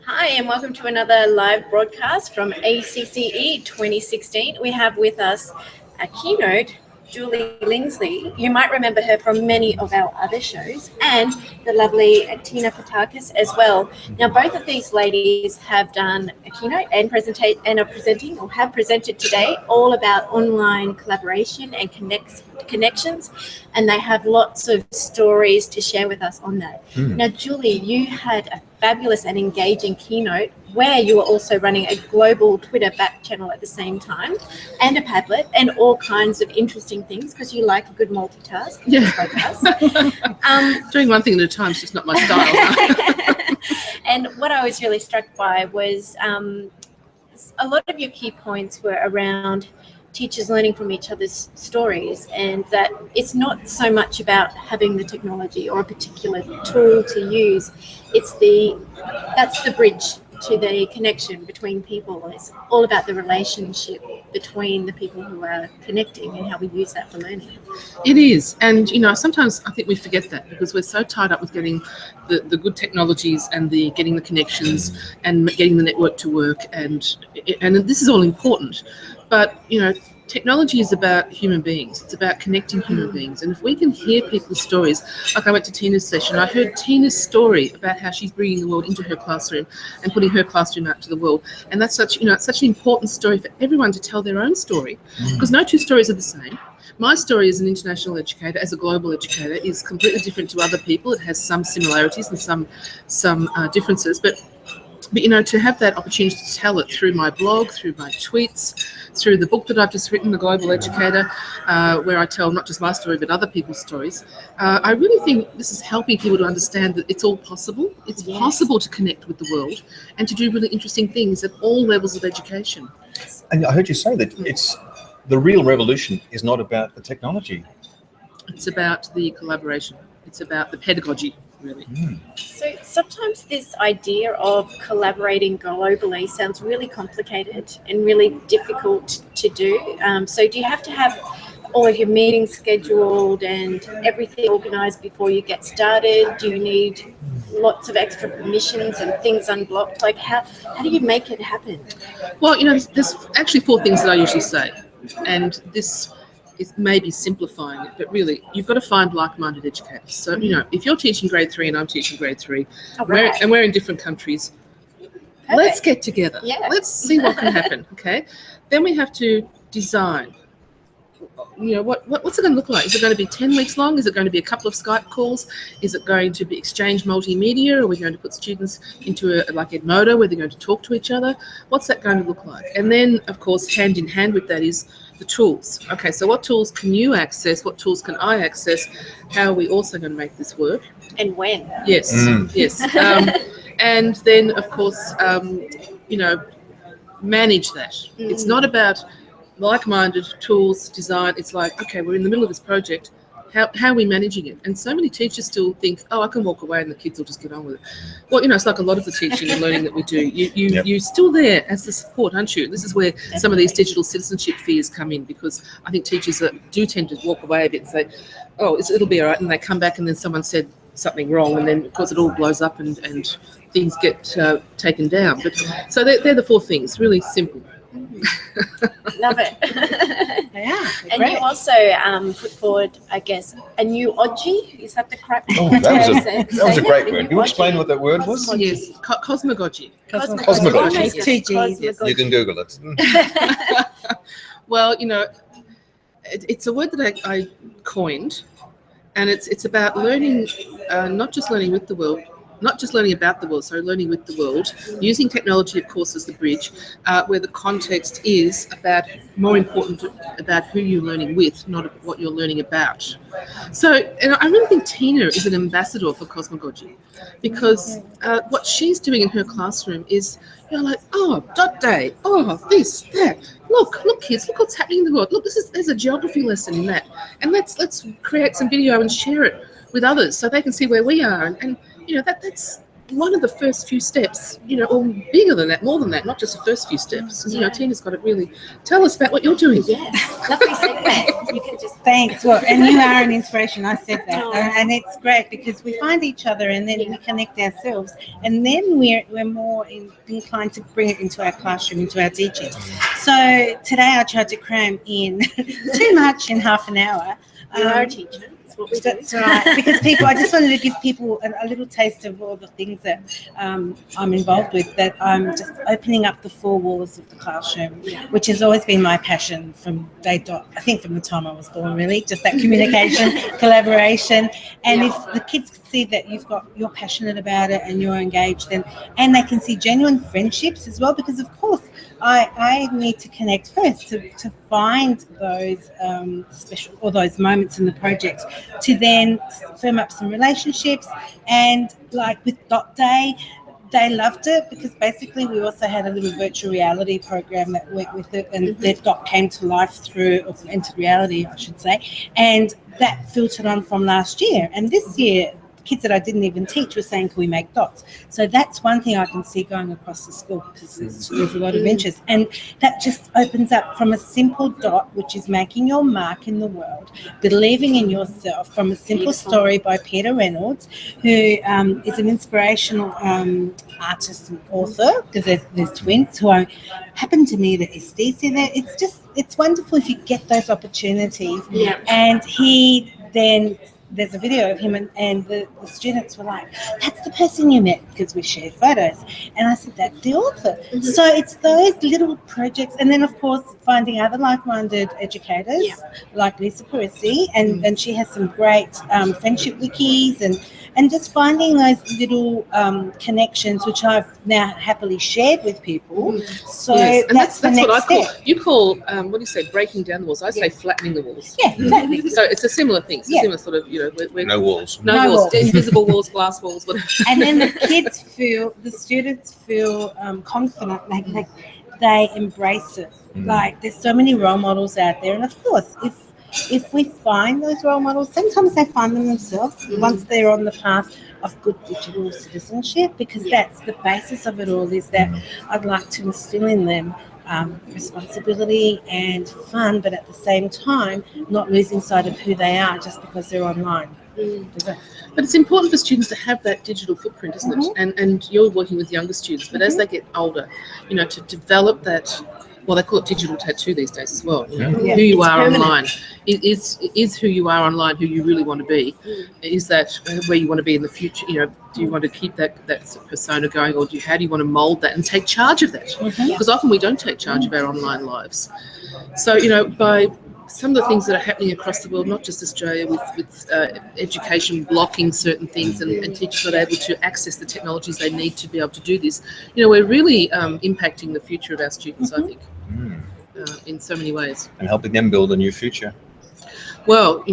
Hi, and welcome to another live broadcast from ACCE 2016. We have with us a keynote, Julie Lindsay. You might remember her from many of our other shows, and the lovely Tina Photakis as well. Now, both of these ladies have done a keynote and are presenting or have presented today all about online collaboration and connections, and they have lots of stories to share with us on that. Now, Julie, you had a fabulous and engaging keynote where you were also running a global Twitter back channel at the same time, and a Padlet, and all kinds of interesting things, because you like a good multitask. Yeah. Doing one thing at a time is just not my style. And what I was really struck by was a lot of your key points were around teachers learning from each other's stories, and that it's not so much about having the technology or a particular tool to use. That's the bridge to the connection between people. It's all about the relationship between the people who are connecting and how we use that for learning. It is, and sometimes I think we forget that because we're so tied up with getting the good technologies and getting the connections and getting the network to work, and this is all important. But technology is about human beings. It's about connecting human beings. And if we can hear people's stories, like I went to Tina's session, I heard Tina's story about how she's bringing the world into her classroom and putting her classroom out to the world. And that's such an important story for everyone to tell their own story, because no two stories are the same. My story as an international educator, as a global educator, is completely different to other people. It has some similarities and some differences, but to have that opportunity to tell it through my blog, through my tweets, through the book that I've just written, The Global Educator, where I tell not just my story but other people's stories, I really think this is helping people to understand that it's all possible. It's possible to connect with the world and to do really interesting things at all levels of education. And I heard you say that the real revolution is not about the technology. It's about the collaboration. It's about the pedagogy. Really. So sometimes this idea of collaborating globally sounds really complicated and really difficult to do. So do you have to have all of your meetings scheduled and everything organized before you get started? Do you need lots of extra permissions and things unblocked? Like how do you make it happen? Well, there's actually 4 things that I usually say, and this is maybe simplifying it, but really you've got to find like-minded educators. So if you're teaching grade 3 and I'm teaching grade 3, and we're in different countries, let's get together. Let's see what can happen. Okay, then we have to design. What's it going to look like? Is it going to be 10 weeks long? Is it going to be a couple of Skype calls? Is it going to be exchange multimedia? Are we going to put students into like Edmodo where they're going to talk to each other? What's that going to look like? And then, of course, hand in hand with that is the tools. Okay, so what tools can you access? What tools can I access? How are we also going to make this work? And when? Yes, yes. And then, of course, manage that. It's not about like-minded tools, design. It's like, okay, we're in the middle of this project. How are we managing it? And so many teachers still think, oh, I can walk away and the kids will just get on with it. Well, it's like a lot of the teaching and learning that we do. You're still there as the support, aren't you? This is where some of these digital citizenship fears come in, because I think teachers do tend to walk away a bit and say, oh, it'll be all right. And they come back and then someone said something wrong, and then of course it all blows up and things get taken down. But so they're the 4 things, really simple. Love it. Yeah, and great. you also put forward, I guess, a new OGI. Is that the correct? Oh, that was a great word. Can you explain what that word was? Yes, cosmogogy. Cosmogogy. Yes. You can Google it. Well, it's a word that I coined, and it's about learning, not just learning with the world, not just learning about the world, so learning with the world, using technology, of course, as the bridge, where the context is more important about who you're learning with, not what you're learning about. So, and I really think Tina is an ambassador for cosmogogy, because what she's doing in her classroom is, like, oh, dot day, oh, this, that. Look, kids, look what's happening in the world. Look, there's a geography lesson in that, and let's create some video and share it with others so they can see where we are, and that's one of the first few steps, or bigger than that, more than that, not just the first few steps. Tina's got to really tell us about what you're doing. Yes, lovely segment. You can just Thanks. Well, and you are an inspiration. I said that, and it's great because we find each other, and then we connect ourselves, and then we're more inclined to bring it into our classroom, into our teaching. So today I tried to cram in too much in half an hour. You are a teacher. That's right. Because I just wanted to give people a little taste of all the things that I'm involved with, that I'm just opening up the four walls of the classroom, which has always been my passion from day dot. I think from the time I was born, really, just that communication, collaboration. And if the kids see that you're passionate about it and you're engaged, and they can see genuine friendships as well, because of course I need to connect first to find those special, or those moments in the project, to then firm up some relationships. And like with Dot Day, they loved it because basically we also had a little virtual reality program that went with it, and their dot came to life through augmented reality, I should say, and that filtered on from last year. And this year, kids that I didn't even teach were saying, can we make dots? So that's one thing I can see going across the school, because there's a lot of interest. And that just opens up from a simple dot, which is making your mark in the world, believing in yourself, from a simple story by Peter Reynolds, who is an inspirational artist and author, because there's twins who I happen to meet at Estes there. It's wonderful if you get those opportunities. Yeah. And he then... there's a video of him, and the students were like, that's the person you met, because we shared photos. And I said, that's the author. So it's those little projects. And then, of course, finding other like-minded educators like Lisa Parisi, and she has some great friendship wikis, and just finding those little connections, which I've now happily shared with people. So and that's the next what I call, step. you call, what do you say, breaking down the walls? I say flattening the walls. Yeah, exactly. So it's a similar thing. It's a similar sort of, we're No walls. No No walls. walls. Invisible walls, glass walls, whatever. And then the students feel confident. They embrace it. Like, there's so many role models out there, and of course, if we find those role models, sometimes they find them themselves once they're on the path of good digital citizenship, because that's the basis of it all, is that I'd like to instill in them responsibility and fun, but at the same time not losing sight of who they are just because they're online. But it's important for students to have that digital footprint, isn't it? And you're working with younger students, but as they get older, to develop that, well, they call it digital tattoo these days as well. Who you are online is who you are online, who you really want to be. Is that where you want to be in the future? Do you want to keep that persona going, or how do you want to mold that and take charge of that? Because often we don't take charge of our online lives. So, by some of the things that are happening across the world, not just Australia, with education blocking certain things and teachers not able to access the technologies they need to be able to do this, we're really impacting the future of our students, I think, in so many ways. And helping them build a new future. Well,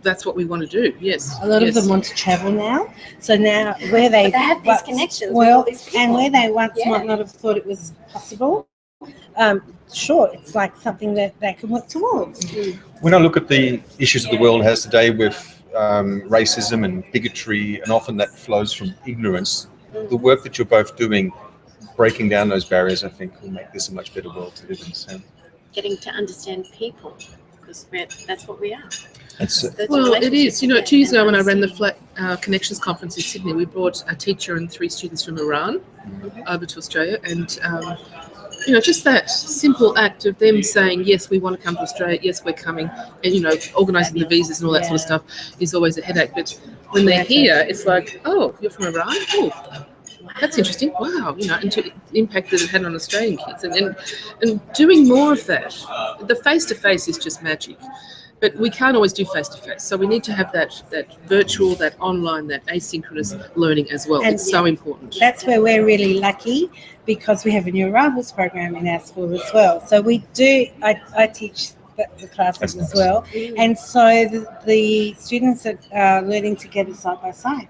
that's what we want to do, yes. A lot of them want to travel now. So now where they have these connections. Well, with all these people. and where they once might not have thought it was possible, sure, it's like something that they can work towards. When I look at the issues that the world has today with racism and bigotry, and often that flows from ignorance, the work that you're both doing, breaking down those barriers, I think will make this a much better world to live in. So. Getting to understand people, because that's what we are. Well, it is. 2 years ago when I ran the Flat Connections Conference in Sydney, we brought a teacher and 3 students from Iran over to Australia, and just that simple act of them saying, yes, we want to come to Australia, yes, we're coming, and, organising the visas and all that sort of stuff is always a headache. But when they're here, it's like, oh, you're from Iran? Oh, that's interesting. Wow, and to impact that it had on Australian kids. And doing more of that. The face-to-face is just magic. But we can't always do face-to-face. So we need to have that virtual, that online, that asynchronous learning as well. It's so important. That's where we're really lucky, because we have a new arrivals program in our school as well. So we do, I teach the classes as well. And so the students are learning together side by side.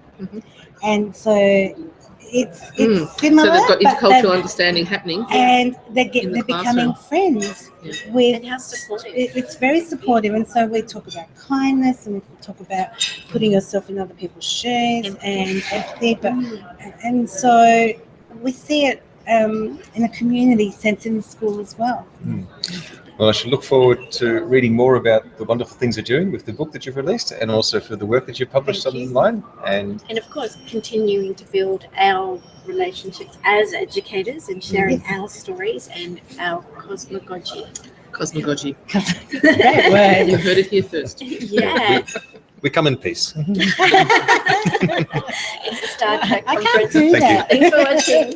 And so it's So similar. they've got but intercultural understanding happening. and they're in the becoming friends Yeah. with. And how supportive. It's very supportive, and so we talk about kindness, and we talk about putting yourself in other people's shoes and empathy. And so we see it in a community sense in the school as well. Well, I should look forward to reading more about the wonderful things you're doing with the book that you've released, and also for the work that you've published Thank you. online. And And of course, continuing to build our relationships as educators and sharing our stories and our cosmogogy. Cosmogogy. Great word. You heard it here first. Yeah, we come in peace. it's a Star Trek I can't conference. do Thank you. that. Thanks for watching.